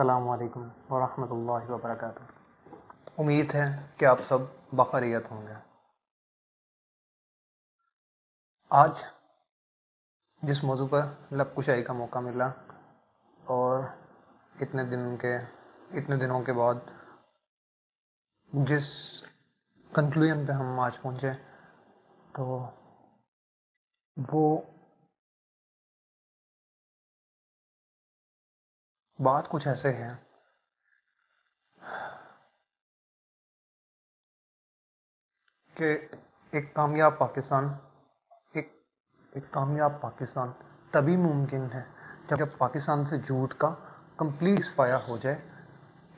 अस्सलामुअलैकुम वरहमतुल्लाहि वबरकातुहू। उम्मीद है कि आप सब बखैरियत होंगे। आज जिस मौजू पर लब कुशाई का मौका मिला और इतने दिनों के बाद जिस कंक्लूजन पे हम आज पहुँचे, तो वो बात कुछ ऐसे है कि एक कामयाब पाकिस्तान तभी मुमकिन है जब पाकिस्तान से झूठ का कंप्लीट सफाया हो जाए।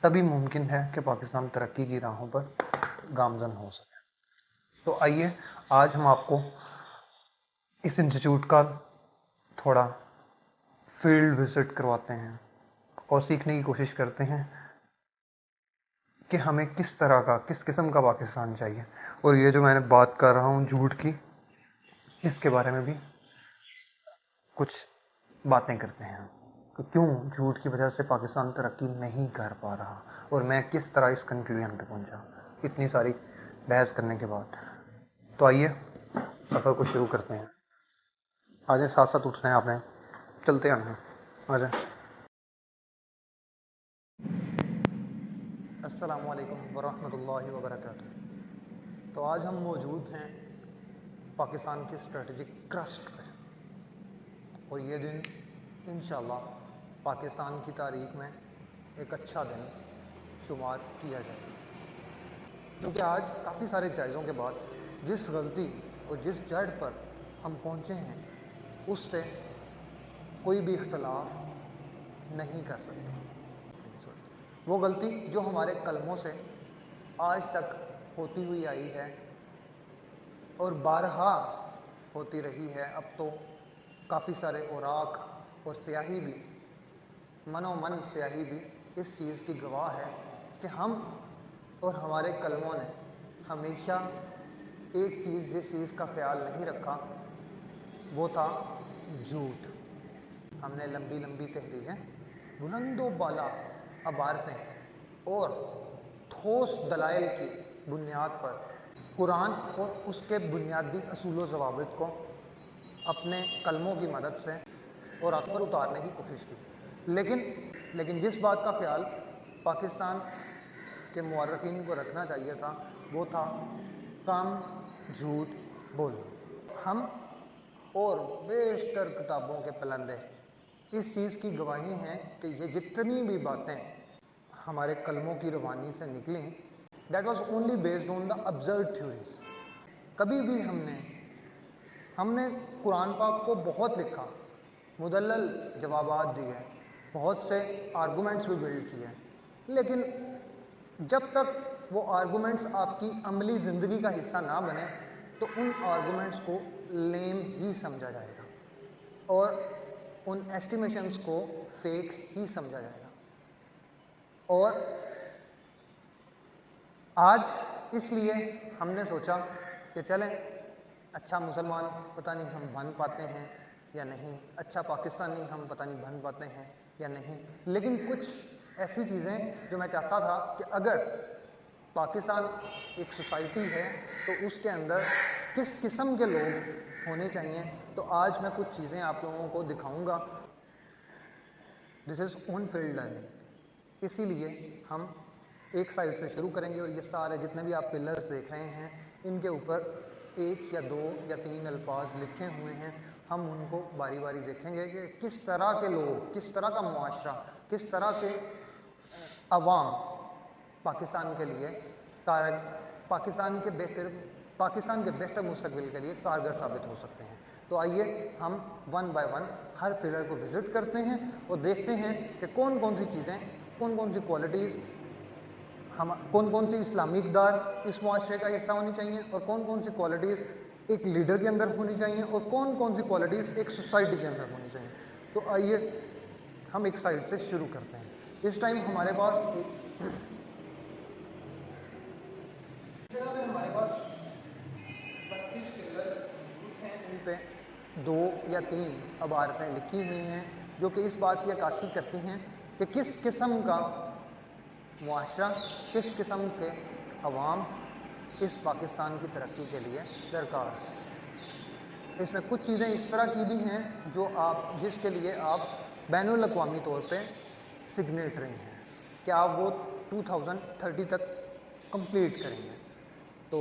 तभी मुमकिन है कि पाकिस्तान तरक्की की राहों पर गामजन हो सके। तो आइए आज हम आपको इस इंस्टीट्यूट का थोड़ा फील्ड विजिट करवाते हैं और सीखने की कोशिश करते हैं कि हमें किस किस्म का पाकिस्तान चाहिए। और ये जो मैंने बात कर रहा हूँ झूठ की, इसके बारे में भी कुछ बातें करते हैं कि क्यों झूठ की वजह से पाकिस्तान तरक्की नहीं कर पा रहा और मैं किस तरह इस कंक्लूजन पे पहुंचा इतनी सारी बहस करने के बाद। तो आइए सफ़र को शुरू करते हैं। आ जाए, साथ साथ उठना है आपने, चलते हैं। आ जाए। अस्सलामु अलैकुम वरहमतुल्लाहि वबरकातुहू। तो आज हम मौजूद हैं पाकिस्तान की स्ट्रेटजिक क्रस्ट पे और ये दिन इंशाल्लाह पाकिस्तान की तारीख में एक अच्छा दिन शुमार किया जाएगा, क्योंकि आज काफ़ी सारे जायज़ों के बाद जिस गलती और जिस जड़ पर हम पहुँचे हैं उससे कोई भी इख्तलाफ नहीं कर सकता। वो गलती जो हमारे कलमों से आज तक होती हुई आई है और बारहा होती रही है, अब तो काफ़ी सारे औराक और स्याही भी, मनोमन स्याही भी इस चीज़ की गवाह है कि हम और हमारे कलमों ने हमेशा एक चीज़, जिस चीज़ का ख्याल नहीं रखा वो था झूठ। हमने लंबी लंबी तहरीरें, बुलंदो बाला अबारतें और ठोस दलाइल की बुनियाद पर कुरान और उसके बुनियादी असूल व ज़वाबित को अपने कलमों की मदद से और आप पर उतारने की कोशिश की। लेकिन जिस बात का ख्याल पाकिस्तान के मुअर्रिखीन को रखना चाहिए था वो था कम झूठ बोलना। हम और बेशतर किताबों के पलंदे इस चीज़ की गवाही हैं कि ये जितनी भी बातें हमारे कलमों की रवानी से निकली, that was only based on the observed theories. कभी भी हमने कुरान पाक को बहुत लिखा, मुदल्लल जवाबात दिए, बहुत से आर्गूमेंट्स भी बिल्ड किए, लेकिन जब तक वो आर्गूमेंट्स आपकी अमली ज़िंदगी का हिस्सा ना बने तो उन आर्गूमेंट्स को लेम ही समझा जाएगा और उन एस्टिमेशंस को फेक ही समझा जाएगा। और आज इसलिए हमने सोचा कि चलें, अच्छा मुसलमान पता नहीं हम बन पाते हैं या नहीं, अच्छा पाकिस्तानी हम पता नहीं बन पाते हैं या नहीं, लेकिन कुछ ऐसी चीज़ें जो मैं चाहता था कि अगर पाकिस्तान एक सोसाइटी है तो उसके अंदर किस किस्म के लोग होने चाहिए, तो आज मैं कुछ चीज़ें आप लोगों को दिखाऊंगा। This is on field learning. इसीलिए हम एक साइड से शुरू करेंगे और ये सारे जितने भी आप पिलर्स देख रहे हैं इनके ऊपर एक या दो या तीन अल्फाज लिखे हुए हैं। हम उनको बारी बारी देखेंगे कि किस तरह के लोग, किस तरह का मुआशरा, किस तरह के अवाम पाकिस्तान के लिए पाकिस्तान के बेहतर मुस्तकबिल के लिए कारगर साबित हो सकते हैं। तो आइए हम one by one her pillar को विज़िट करते हैं और देखते हैं कि कौन कौन सी चीज़ें, कौन कौन सी क्वालिटीज़ कौन कौन सी इस्लामी इक़दार इस मुआशरे का हिस्सा होनी चाहिए और कौन कौन सी क्वालिटीज़ एक लीडर के अंदर होनी चाहिए और कौन कौन सी क्वालिटीज़ एक सोसाइटी के अंदर होनी चाहिए। तो आइए हम एक साइड से शुरू करते हैं। इस टाइम हमारे पास हमारे पास 32 पिलर हैं, इन पे 2 या 3 अबारतें लिखी हुई हैं जो कि इस बात की अक्कासी करती हैं कि किस किस्म का मुआशरा, किस किस्म के अवाम इस पाकिस्तान की तरक्की के लिए दरकार है। इसमें कुछ चीज़ें इस तरह की भी हैं जो जिसके लिए आप बैनुल अक़वामी तौर पे सिग्नेटरी हैं कि आप वो 2030 तक कंप्लीट करेंगे। तो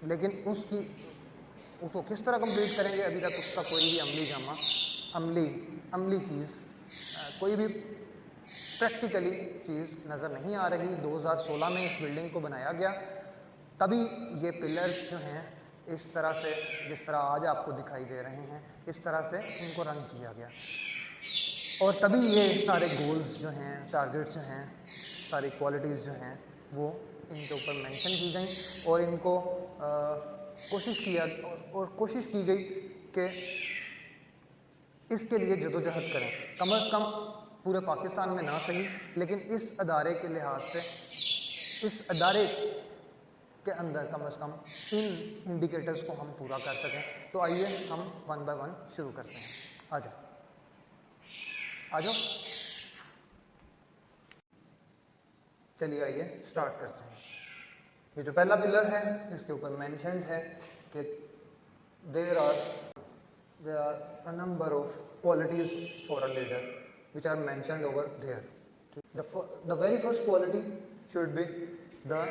लेकिन उसको किस तरह कंप्लीट करेंगे, अभी तक उसका कोई भी अमली चीज़, कोई भी प्रैक्टिकली चीज़ नज़र नहीं आ रही। 2016 में इस बिल्डिंग को बनाया गया, तभी ये पिलर्स जो हैं इस तरह से, जिस तरह आज आपको दिखाई दे रहे हैं, इस तरह से इनको रंग किया गया, और तभी ये सारे गोल्स जो हैं, टारगेट्स जो हैं, सारी क्वालिटीज़ जो हैं वो इनके ऊपर मेंशन की गई, और इनको कोशिश की गई कि इसके लिए जदोजहद करें, कम अज़ कम पूरे पाकिस्तान में ना सही, लेकिन इस अदारे के लिहाज से, इस अदारे के अंदर कम अज़ कम इन इंडिकेटर्स को हम पूरा कर सकें। तो आइए हम वन बाय वन शुरू करते हैं। आ जाओ, चलिए आइए स्टार्ट करते हैं। ये जो पहला पिलर है इसके ऊपर मेंशन्ड है कि there are a number of qualities for a leader which are mentioned over there. The very first quality should be the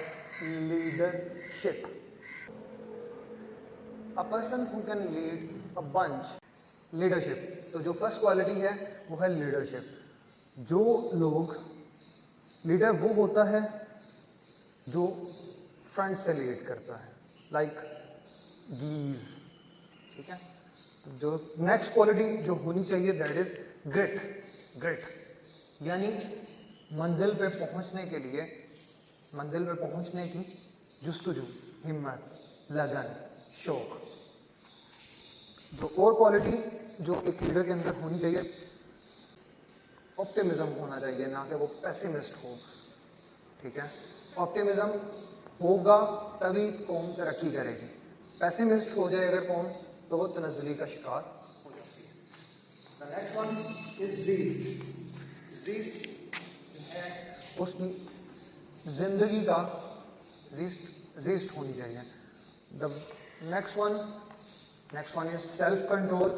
leadership. A person who can lead a bunch. Leadership. तो जो first quality है वो है leadership. जो लोग leader वो होता है जो फ्रंट से लीड करता है, लाइक गीज, ठीक है। जो नेक्स्ट क्वालिटी जो होनी चाहिए दैट इज ग्रिट, यानी मंजिल पे पहुंचने की जुस्तजू, हिम्मत, लगन, शौक। जो और क्वालिटी जो एक लीडर के अंदर होनी चाहिए, ऑप्टिमिज्म होना चाहिए, ना कि वो पेसिमिस्ट हो, ठीक है। ऑप्टिमिज्म होगा तभी कौम तरक्की करेगी। पेसिमिस्ट हो जाए अगर कौम तो वो तनज़्ज़ुली का शिकार हो जाती है। The next one is ज़ीस्ट है उसकी जिंदगी का ज़ीस्ट होनी चाहिए। The next one is self control.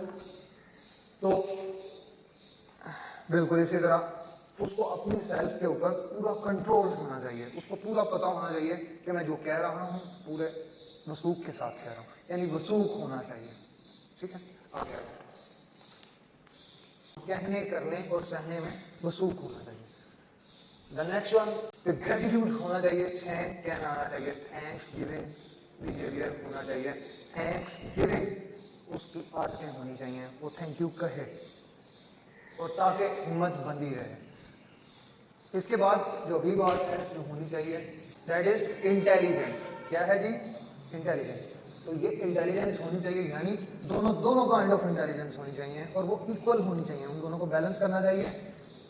तो बिल्कुल इसी तरह उसको अपनी सेल्फ के ऊपर पूरा कंट्रोल होना चाहिए, उसको पूरा पता होना चाहिए कि मैं जो कह रहा हूँ पूरे वसूख के साथ कह रहा हूँ, यानी वसूख होना चाहिए, ठीक है। आगे कहने, करने और सहने में वसूख होना चाहिए। द नेक्स्ट वन ग्रेटिट्यूड होना चाहिए, थैंक कहना आना चाहिए, थैंक्स गिविंग बिहेवियर होना चाहिए, थैंक्स गिविंग उसकी आदतें होनी चाहिए, वो थैंक यू कहे और ताकि हिम्मत बंदी रहे। इसके बाद जो अगली बात है जो होनी चाहिए दैट इज इंटेलिजेंस। क्या है जी? इंटेलिजेंस। तो ये इंटेलिजेंस होनी चाहिए, यानी दोनों काइंड ऑफ इंटेलिजेंस होनी चाहिए और वो इक्वल होनी चाहिए, उन दोनों को बैलेंस करना चाहिए।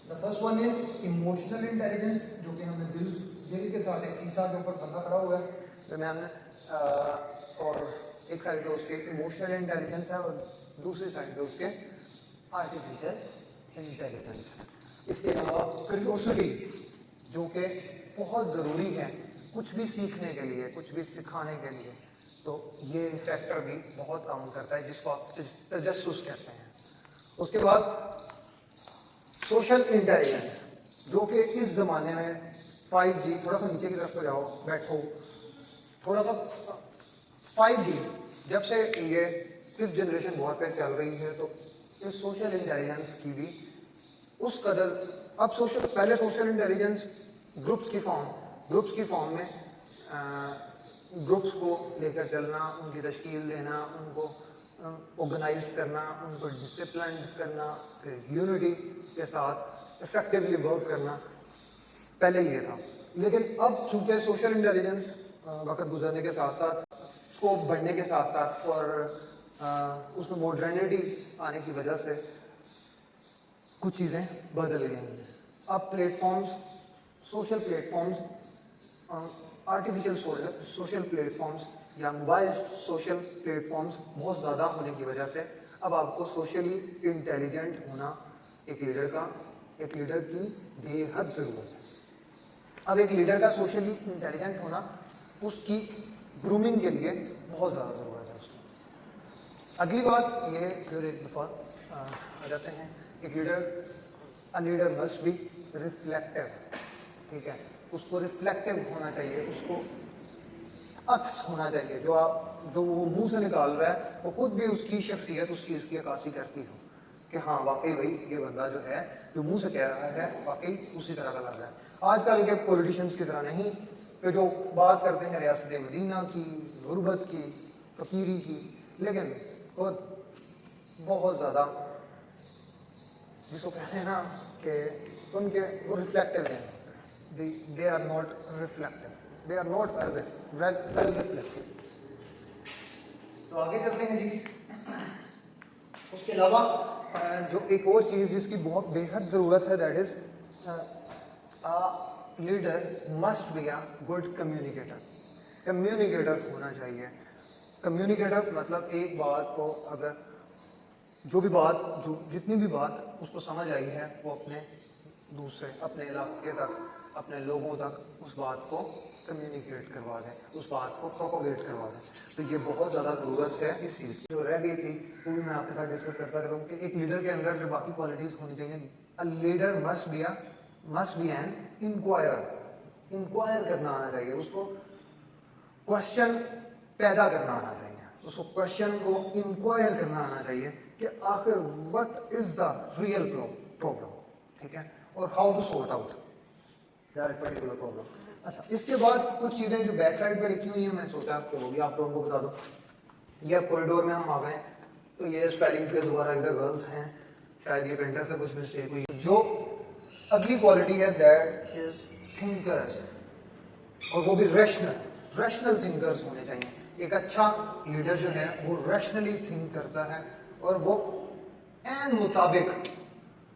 The first one is emotional intelligence, जो कि हमें दिल के साथ एक शीशा के ऊपर बंदा खड़ा हुआ है तो मैं हमने और एक साइड पे उसके इमोशनल इंटेलिजेंस है और दूसरी साइड पे उसके आर्टिफिशियल इंटेलिजेंस। इसके अलावा क्यूरियोसिटी जो कि बहुत ज़रूरी है कुछ भी सीखने के लिए, कुछ भी सिखाने के लिए, तो ये फैक्टर भी बहुत काम करता है जिसको आप तजस्सुस कहते हैं। उसके बाद सोशल इंटेलिजेंस, जो कि इस ज़माने में 5G, थोड़ा सा नीचे की तरफ को जाओ, बैठो थोड़ा सा, 5G जब से ये 5th जनरेशन वॉरफेयर चल रही है तो इस सोशल इंटेलिजेंस की भी उस कदर, अब पहले सोशल इंटेलिजेंस ग्रुप्स की फॉर्म में ग्रुप्स को लेकर चलना, उनकी तश्कील देना, उनको ऑर्गेनाइज करना, उनको डिसिप्लिन करना, यूनिटी के साथ इफेक्टिवली वर्क करना, पहले ये था। लेकिन अब चूँकि सोशल इंटेलिजेंस वक्त गुजरने के साथ साथ, स्कोप बढ़ने के साथ साथ और उसमें मॉडर्निटी आने की वजह से कुछ चीज़ें बदल गई हैं। अब social platforms, artificial social platforms या मोबाइल सोशल प्लेटफॉर्म्स बहुत ज़्यादा होने की वजह से अब आपको सोशली इंटेलिजेंट होना एक लीडर का एक लीडर की बेहद ज़रूरत है। अब एक लीडर का सोशली इंटेलिजेंट होना उसकी ग्रूमिंग के लिए बहुत ज़्यादा ज़रूरत है उसकी। अगली बात ये फिर एक दफ़ा आ जाते हैं, एक लीडर मस्ट बी रिफ्लेक्टिव, ठीक है, उसको रिफ्लेक्टिव होना चाहिए, उसको अक्स होना चाहिए, जो वो मुंह से निकाल रहा है वो खुद भी उसकी शख्सियत उस चीज़ की अक्कासी करती हो कि हाँ वाकई भाई ये बंदा जो है जो मुंह से कह रहा है वाकई उसी तरह का लग रहा है। आजकल के पॉलिटिशियंस की तरह नहीं कि जो बात करते हैं रियासत मदीना की, गुरबत की, फ़कीरी की, लेकिन खुद बहुत ज़्यादा जिसको कहते हैं ना कि उनके वो रिफ्लेक्टिव हैं, they are not reflective, they are not well reflective. तो आगे चलते हैं जी। उसके अलावा जो एक और चीज़ जिसकी बहुत बेहद ज़रूरत है that is leader must be a good communicator. Communicator होना चाहिए। कम्युनिकेटर मतलब एक बात को अगर जितनी भी बात उसको समझ आई है वो अपने इलाके तक, अपने लोगों तक उस बात को कम्युनिकेट करवा दें, उस बात को प्रोपोगेट करवा दें। तो ये बहुत ज़्यादा ज़रूरत है इस चीज़ की। जो रह गई थी वो भी मैं आपके साथ डिस्कस करता रहूँ कि एक लीडर के अंदर जो बाकी क्वालिटीज़ होनी चाहिए। A leader must be an inquirer. Inquire करना आना चाहिए, उसको क्वेश्चन पैदा करना आना चाहिए, उसको क्वेश्चन को इंक्वायर करना आना चाहिए कि आखिर what is the real problem, ठीक है, और how to sort out that particular problem. अच्छा, इसके बाद कुछ चीज़ें जो बैक साइड पे लिखी हुई हैं मैं सोचा कि वो भी आप लोगों को बता दूं। ये कॉरिडोर में हम आ गए तो ये स्पेलिंग के दोबारा इधर गलत हैं, शायद ये पेंटर से कुछ मिस्टेक हुई। जो अगली क्वालिटी है दैट इज थिंकर्स, और वो भी रैशनल थिंकर्स होने चाहिए। एक अच्छा लीडर जो है वो रैशनली थिंक करता है और वो ऐन मुताबिक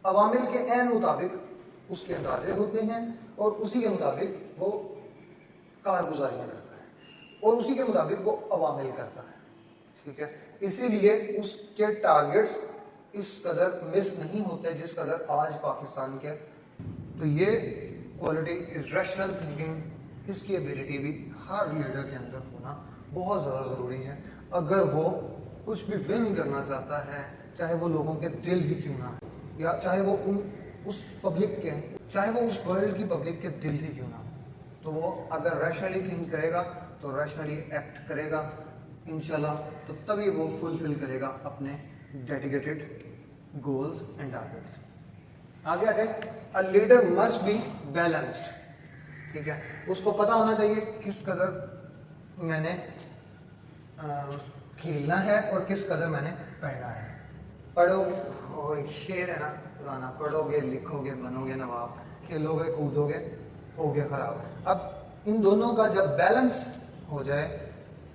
अवामिल के ऐन मुताबिक उसके अंदाजे होते हैं और उसी के मुताबिक वो कारगुजारियाँ करता है और उसी के मुताबिक वो अवामिल करता है, ठीक है। इसीलिए उसके टारगेट्स इस कदर मिस नहीं होते जिस कदर आज पाकिस्तान के। तो ये क्वालिटी रैशनल थिंकिंग, इसकी एबिलिटी भी हर लीडर के अंदर होना बहुत ज़्यादा ज़रूरी है अगर वो कुछ भी विन करना चाहता है, चाहे वो लोगों के दिल ही क्यों ना हो, या चाहे वो उस वर्ल्ड की पब्लिक के दिल ही क्यों ना हो। तो वो अगर रैशनली थिंक करेगा तो रैशनली एक्ट करेगा इंशाल्लाह, तो तभी वो फुलफिल करेगा अपने डेडिकेटेड गोल्स एंड टारगेट्स। आगे आ जाए। अ लीडर मस्ट बी बैलेंस्ड, ठीक है, उसको पता होना चाहिए किस कदर मैंने खेलना है और किस कदर मैंने पढ़ना है। पढ़ोगे, वो एक शेर है ना पुराना, पढ़ोगे लिखोगे बनोगे नवाब, खेलोगे कूदोगे होगे खराब। अब इन दोनों का जब बैलेंस हो जाए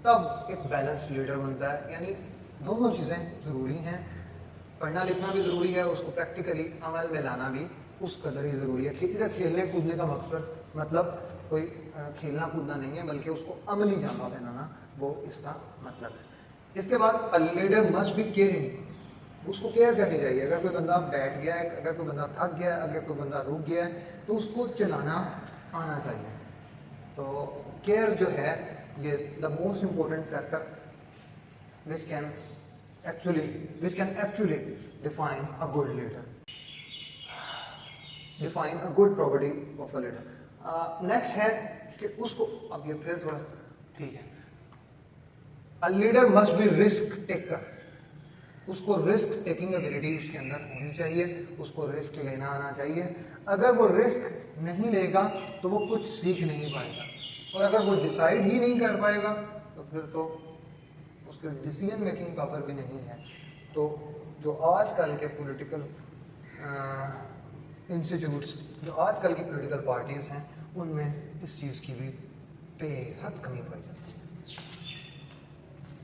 तब एक बैलेंस लीडर बनता है। यानी दोनों चीज़ें ज़रूरी हैं, पढ़ना लिखना भी ज़रूरी है, उसको प्रैक्टिकली अमल में लाना भी उस कदर ही ज़रूरी है। इधर खेलने कूदने का मकसद मतलब कोई खेलना कूदना नहीं है, बल्कि उसको अमली जामा पहनाना, वो इसका मतलब है। इसके बाद अ लीडर मस्ट बी केयरिंग, उसको केयर करनी चाहिए। अगर कोई बंदा बैठ गया है, अगर कोई बंदा थक गया है, अगर कोई बंदा रुक गया है, तो उसको चलाना आना चाहिए। तो केयर जो है ये the most important factor which can actually define a good leader, define a good property of a leader. Next है कि उसको, अब ये फिर थोड़ा ठीक है, a leader must be risk taker, उसको रिस्क टेकिंग एबिलिटी उसके अंदर होनी चाहिए, उसको रिस्क लेना आना चाहिए। अगर वो रिस्क नहीं लेगा तो वो कुछ सीख नहीं पाएगा, और अगर वो डिसाइड ही नहीं कर पाएगा तो फिर तो उसके डिसीजन मेकिंग पावर भी नहीं है। तो जो आजकल के पॉलिटिकल इंस्टीट्यूट्स, जो आजकल की पॉलिटिकल पार्टीज़ हैं, उनमें इस चीज़ की भी बेहद कमी पाई जाती है।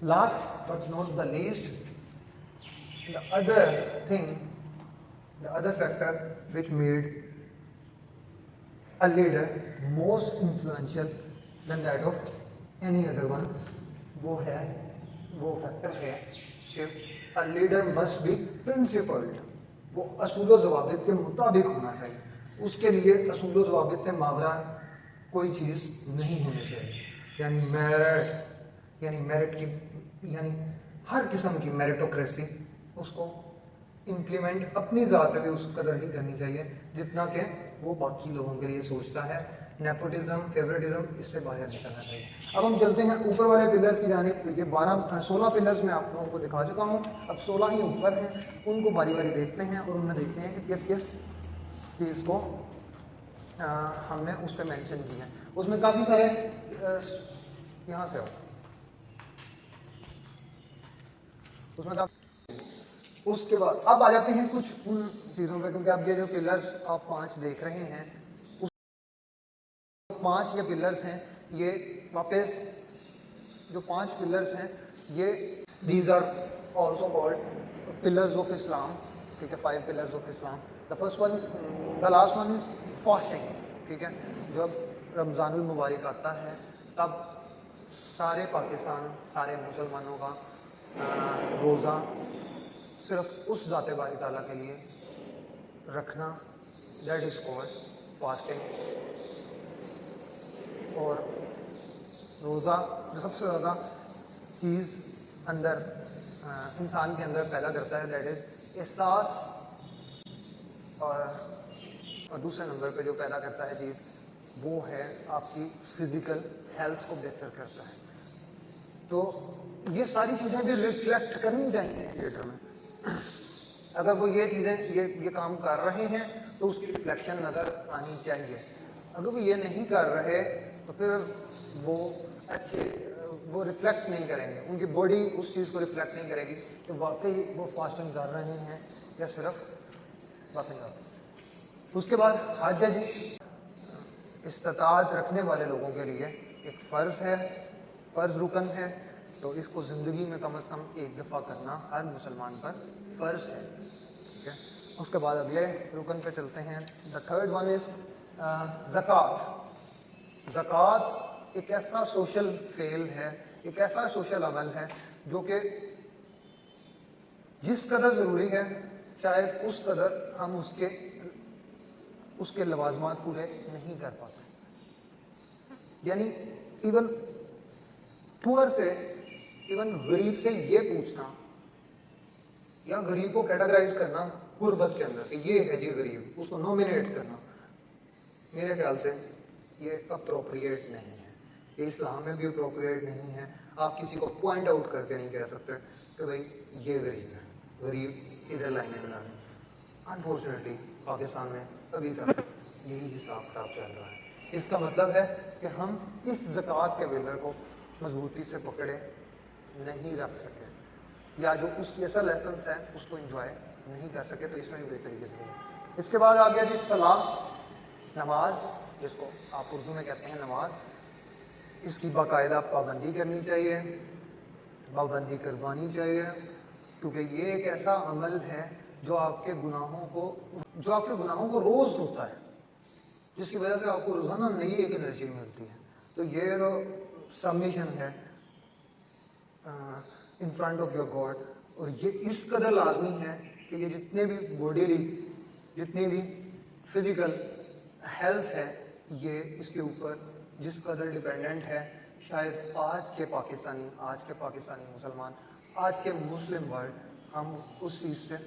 Last but not the least, the other factor which made a leader most influential than that of any other one, वो फैक्टर है कि a leader must be principled, वो असूल ज़वाबित के मुताबिक होना चाहिए। उसके लिए असूल ज़वाबित से मावरा कोई चीज़ नहीं होनी चाहिए, यानी मेरिट की, यानी हर किस्म की मेरिटोक्रेसी उसको इम्प्लीमेंट अपनी ज़ात पे भी उस कदर ही करनी चाहिए जितना कि वो बाकी लोगों के लिए सोचता है। नेपोटिज्म, फेवरेटिज्म, इससे बाहर निकलना चाहिए। अब हम चलते हैं ऊपर वाले पिलर्स की जानिब। ये 16 पिलर्स मैं आप लोगों को दिखा चुका हूँ, अब 16 ही ऊपर हैं, उनको बारी बारी देखते हैं और उनमें देखते हैं कि किस किस चीज़ को हमने उस पर मैंशन किया है। उसमें काफ़ी सारे यहाँ से उसमें काफ़ी, उसके बाद अब आ जाते हैं कुछ उन चीज़ों पे, क्योंकि अब ये जो पिलर्स आप 5 देख रहे हैं, उस 5 ये पिलर्स हैं, ये वापस जो 5 पिलर्स हैं, ये these are also called pillars of Islam. ठीक है, 5 pillars of Islam. The first one, the last one is fasting. ठीक है, जब रमज़ानुल मुबारक आता है तब सारे पाकिस्तान, सारे मुसलमानों का रोज़ा सिर्फ उस ज़ाते बारी ताला के लिए रखना, दैट इज़ कॉल्ड फास्टिंग। और रोज़ा जो सबसे ज़्यादा चीज़ अंदर इंसान के अंदर पैदा करता है, दैट इज़ एहसास, और दूसरे नंबर पे जो पैदा करता है चीज़ वो है आपकी फ़िज़िकल हेल्थ को बेहतर करता है। तो ये सारी चीज़ें भी रिफ्लेक्ट करनी चाहिए थिएटर में। अगर वो ये चीज़ें ये काम कर रहे हैं तो उसकी रिफ्लेक्शन नज़र आनी चाहिए। अगर वो ये नहीं कर रहे तो फिर वो वो रिफ्लेक्ट नहीं करेंगे, उनकी बॉडी उस चीज़ को रिफ्लेक्ट नहीं करेगी कि वाकई वो फास्टिंग कर रहे हैं या सिर्फ बातें कर रहे हैं। उसके बाद हज जी इस्तात रखने वाले लोगों के लिए एक फ़र्ज़ है, फ़र्ज़ रुकन है, तो इसको ज़िंदगी में कम से कम एक दफ़ा करना हर मुसलमान पर फ़र्ज़ है। ठीक है, उसके बाद अगले रुकन पे चलते हैं। द थर्ड वन इज़ ज़कात। ज़कात एक ऐसा सोशल फेल है, एक ऐसा सोशल अमल है जो कि जिस कदर ज़रूरी है शायद उस कदर हम उसके लवाजमात पूरे नहीं कर पाते। यानी इवन पुअर से, इवन गरीब से ये पूछना या गरीब को कैटेगराइज करना गुर्बत के अंदर कि ये है जी गरीब, उसको नॉमिनेट करना, मेरे ख्याल से ये अप्रोप्रिएट नहीं है, ये इस्लाम में भी अप्रोप्रिएट नहीं है। आप किसी को पॉइंट आउट करके नहीं कह सकते कि भाई ये गरीब है, गरीब इधर लाइनें बनाने। अनफॉर्चुनेटली पाकिस्तान में अभी तक यही हिसाब किताब चल रहा है। इसका मतलब है कि हम इस ज़कात के पिलर को मजबूती से पकड़े नहीं रख सके, या जो उसकी असल लेसन्स हैं उसको एंजॉय नहीं कर सके, तो इसमें भी बेहद तरीके से। इसके बाद आ गया जी सलाह, नमाज, जिसको आप उर्दू में कहते हैं नमाज। इसकी बाकायदा पाबंदी करनी चाहिए, पाबंदी करवानी चाहिए, क्योंकि ये एक ऐसा अमल है जो आपके गुनाहों को रोज़ धोता है, जिसकी वजह से आपको रोज़ाना नई एक एनर्जी मिलती है। तो ये जो सबमिशन है in front of your God, और ये इस कदर लाजमी है कि ये जितने भी बॉडीली, जितनी भी फिज़िकल हेल्थ है, ये इसके ऊपर जिस कदर डिपेंडेंट है, शायद आज के पाकिस्तानी मुसलमान, आज के मुस्लिम वर्ल्ड, हम उस चीज़ से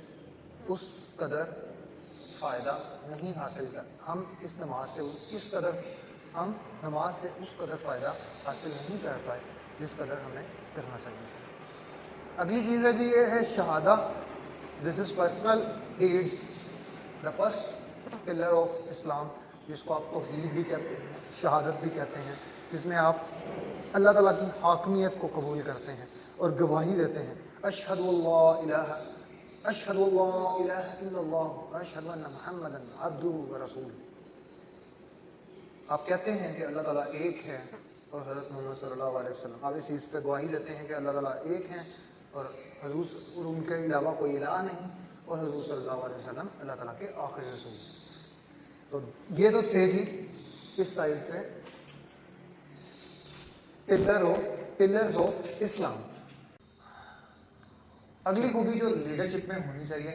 उस कदर फ़ायदा नहीं हासिल कर, हम इस नमाज से इस कदर, हम नमाज से उस कदर फ़ायदा हासिल नहीं कर पाए जिस कदर हमें करना चाहिए। अगली चीज़ है जी, ये है शहादा। This is personal deed, the first pillar of Islam, जिसको आप तौहीद भी कहते हैं, शहादत भी कहते हैं, जिसमें आप अल्लाह ताला की हाकमियत को कबूल करते हैं और गवाही देते हैं, अशहदु अल्ला इलाहा इल्लल्लाह अशहदु अन्ना मुहम्मदन अब्दुहु व रसूलुहु। आप कहते हैं कि अल्लाह ताला एक है और हज़रत मोहम्मद सल्लल्लाहु अलैहि वसल्लम, आप इस चीज़ पर गवाही देते हैं कि अल्लाह ताला एक हैं और हुज़ूर और उनके अलावा कोई इलाह नहीं, और हुज़ूर सल्लल्लाहु अलैहि वसल्लम अल्लाह ताला के आखिरी रसूल। तो ये तो थे जी इस साइड पे पिलर्स ऑफ इस्लाम। अगली खूबी जो लीडरशिप में होनी चाहिए,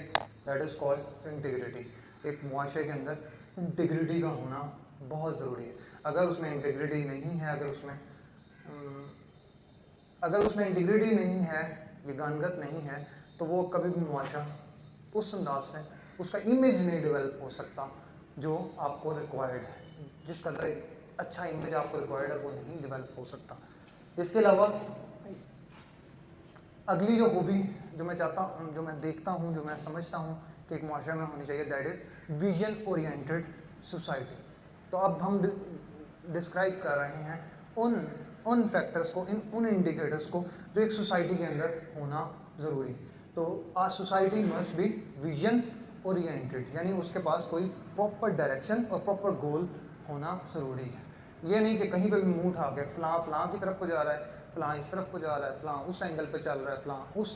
दैट इज़ कॉल्ड इंटीग्रिटी। एक मुआशरे के अंदर इंटीग्रिटी का होना बहुत ज़रूरी है। अगर उसमें इंटीग्रिटी नहीं है, अगर उसमें इंटीग्रिटी नहीं है, विगानगत नहीं है, तो वो कभी भी मुआशरा उस अंदाज से उसका इमेज नहीं डेवलप हो सकता जो आपको रिक्वायर्ड है। जिस कदर एक अच्छा इमेज आपको रिक्वायर्ड है वो नहीं डेवलप हो सकता। इसके अलावा अगली जो खूबी जो मैं चाहता हूँ, जो मैं देखता हूँ, जो मैं समझता हूँ कि एक मुआशरे में होनी चाहिए, that is vision oriented society. तो अब हम डिस्क्राइब कर रहे हैं उन फैक्टर्स को, उन इंडिकेटर्स को जो एक सोसाइटी के अंदर होना ज़रूरी है। तो a society must be vision oriented, यानी उसके पास कोई प्रॉपर डायरेक्शन और प्रॉपर गोल होना ज़रूरी है। ये नहीं कि कहीं पे भी मुंह उठा के फलां की तरफ को जा रहा है, फलां इस तरफ को जा रहा है, फलां उस एंगल पे चल रहा है, फलां उस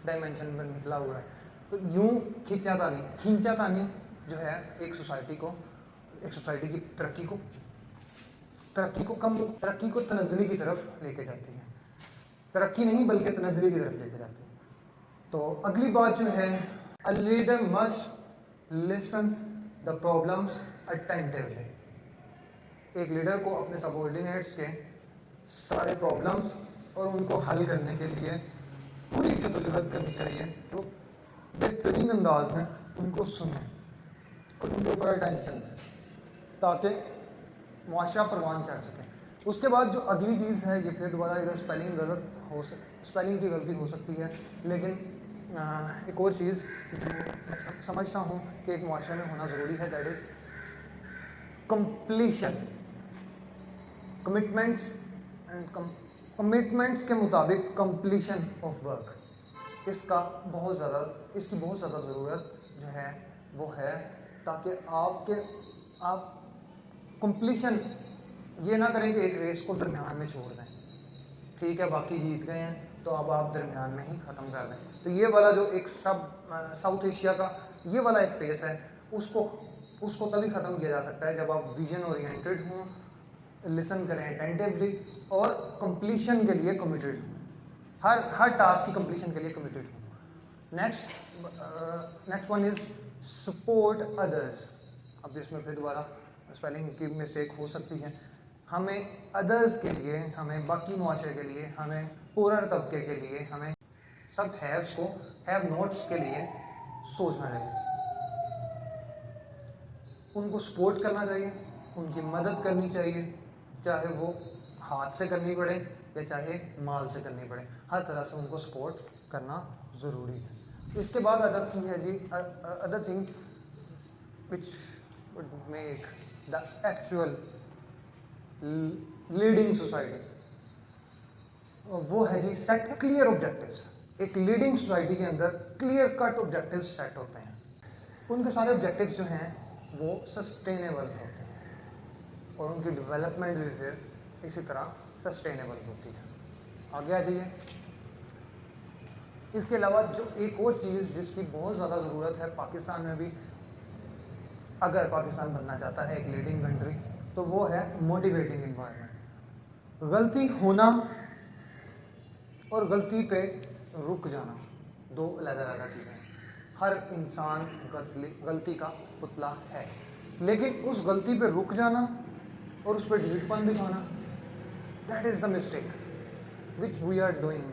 डायमेंशन में निकला हुआ है। तो यूँ खींचातानी जो है एक सोसाइटी की तरक्की को तनज़्ज़ुली की तरफ लेके जाती है। तरक्की नहीं बल्कि तनज़्ज़ुली की तरफ लेके जाती है। तो अगली बात जो है, अ leader must listen the problems attentively. एक लीडर को अपने सबऑर्डिनेट्स के सारे प्रॉब्लम्स और उनको हल करने के लिए पूरी जद्दोजहद करनी चाहिए। तो बेहतरीन अंदाज में उनको सुने और उनके ऊपर अटेंशन दें ताकि मुआशरा परवान चढ़ सके। उसके बाद जो अगली चीज़ है, ये फिर दोबारा इधर स्पेलिंग की गलती हो सकती है, लेकिन एक और चीज़ जो मैं समझता हूँ कि एक मुआशरे में होना ज़रूरी है, दैट इज़ कंप्लीशन। कमिटमेंट्स के मुताबिक कंप्लीशन ऑफ वर्क, इसकी बहुत ज़्यादा ज़रूरत जो है वो है, ताकि आप कंप्लीशन ये ना करें कि एक रेस को दरमियान में छोड़ दें। ठीक है, बाकी जीत गए हैं तो अब आप दरमियान में ही ख़त्म कर दें। तो ये वाला जो एक साउथ एशिया का ये वाला एक फेस है, उसको तभी ख़त्म किया जा सकता है जब आप विजन ओरिएंटेड हों, लिसन करें अटेंटिवली और कंप्लीशन के लिए कमिटेड हों, हर टास्क की कंप्लीशन के लिए कमिटेड हों। Next one is support others. अब इसमें फिर दोबारा स्पेलिंग की मिस्टेक हो सकती है। हमें अदर्स के लिए, हमें बाकी मुआशरे के लिए, हमें पूरा तबके के लिए, हमें सब हैव नोट्स के लिए सोचना चाहिए। उनको सपोर्ट करना चाहिए, उनकी मदद करनी चाहिए, चाहे वो हाथ से करनी पड़े या चाहे माल से करनी पड़े, हर तरह से उनको सपोर्ट करना ज़रूरी है। इसके बाद अदर थिंग है जी, other thing which would make the actual leading society, वो है जी सेट क्लियर ऑब्जेक्टिव्स। एक लीडिंग सोसाइटी के अंदर क्लियर कट ऑब्जेक्टिव्स सेट होते हैं। उनके सारे ऑब्जेक्टिव्स जो हैं वो सस्टेनेबल होते हैं और उनकी डेवलपमेंट भी फिर इसी तरह सस्टेनेबल होती है। आगे आ जाइए। इसके अलावा जो एक और चीज़ जिसकी बहुत ज़्यादा ज़रूरत है पाकिस्तान में भी, अगर पाकिस्तान बनना चाहता है एक लीडिंग कंट्री, तो वो है मोटिवेटिंग इन्वायरमेंट। गलती होना और गलती पे रुक जाना दो अलग अलग चीज़ें हैं। हर इंसान गलती का पुतला है, लेकिन उस गलती पे रुक जाना और उस पर ढीठपन दिखाना, that is the mistake which we are doing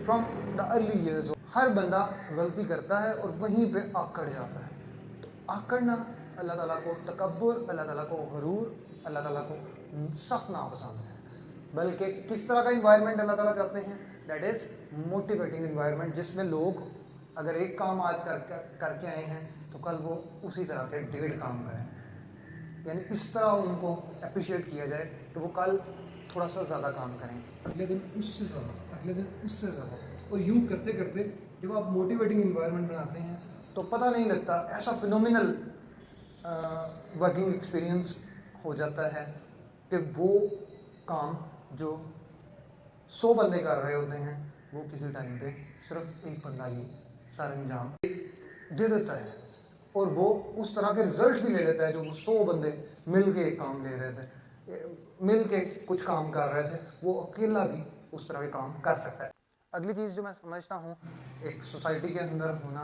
from the early years. हर बंदा गलती करता है और वहीं पे आकड़ जाता है। तो आकड़ना अल्लाह ताला को तकब्बुर, अल्लाह ताला को गुरूर, अल्लाह ताला को सख्त नापसंद है। बल्कि किस तरह का इन्वायरमेंट अल्लाह ताला चाहते हैं, दैट इज़ मोटिवेटिंग इन्वायरमेंट, जिसमें लोग अगर एक काम आज करके आए हैं तो कल वो उसी तरह के 1.5 काम करें, यानी इस तरह उनको अप्रिशिएट किया जाए कि वो कल थोड़ा सा ज़्यादा काम करें, अगले दिन उससे ज़्यादा, अगले दिन उससे ज़्यादा, और यूँ करते करते जब आप मोटिवेटिंग इन्वायरमेंट बनाते हैं तो पता नहीं लगता, ऐसा फिनोमिनल वर्किंग एक्सपीरियंस हो जाता है कि वो काम जो 100 बंदे कर रहे होते हैं वो किसी टाइम पे सिर्फ एक बंदा ही सर अंजाम दे देता है, और वो उस तरह के रिजल्ट भी ले लेता है जो वो 100 बंदे मिल के काम ले रहे थे, मिल के कुछ काम कर रहे थे, वो अकेला भी उस तरह के काम कर सकता है। अगली चीज़ जो मैं समझता हूँ एक सोसाइटी के अंदर होना,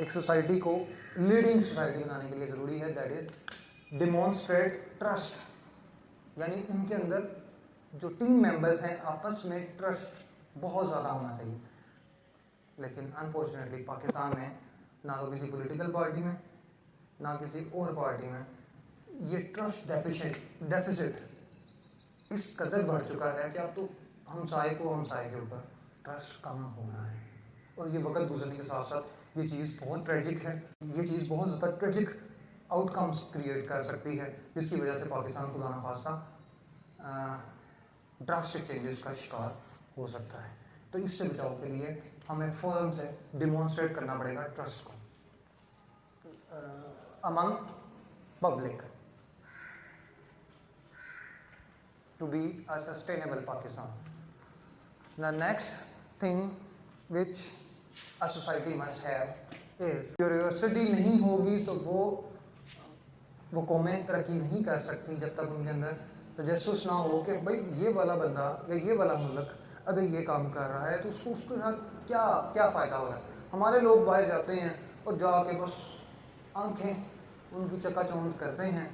एक सोसाइटी को लीडिंग सोसाइटी बनाने के लिए ज़रूरी है, दैट इज डिमॉन्स्ट्रेट ट्रस्ट। यानी उनके अंदर जो टीम मेंबर्स हैं आपस में ट्रस्ट बहुत ज़्यादा होना चाहिए। लेकिन अनफॉर्चुनेटली पाकिस्तान में ना तो किसी पॉलिटिकल पार्टी में ना किसी और पार्टी में ये ट्रस्ट डेफिसिट इस कदर बढ़ चुका है कि अब तो हमसाए को हमसाए के ऊपर ट्रस्ट कम होना है। और ये वक्त गुजरने के साथ साथ ये चीज़ बहुत ट्रेजिक है, ये चीज़ बहुत ज़्यादा ट्रेजिक आउटकम्स क्रिएट कर सकती है, जिसकी वजह से पाकिस्तान खुदा न खास्ता ड्रास्टिक चेंजेस का शिकार हो सकता है। तो इससे बचाव के लिए हमें फ़ौरन से डिमॉन्स्ट्रेट करना पड़ेगा ट्रस्ट को among public to be a sustainable Pakistan. The next thing which a society must have is curiosity. नहीं होगी तो वो कौमें तरक्की नहीं कर सकती जब तक उनके अंदर तजस्सुस ना हो कि भाई ये वाला बंदा या ये वाला मुल्क अगर ये काम कर रहा है तो उसके साथ क्या क्या फ़ायदा हो रहा है। हमारे लोग बाहर जाते हैं और जाके बस आंखें उनकी चकाचौंध करते हैं,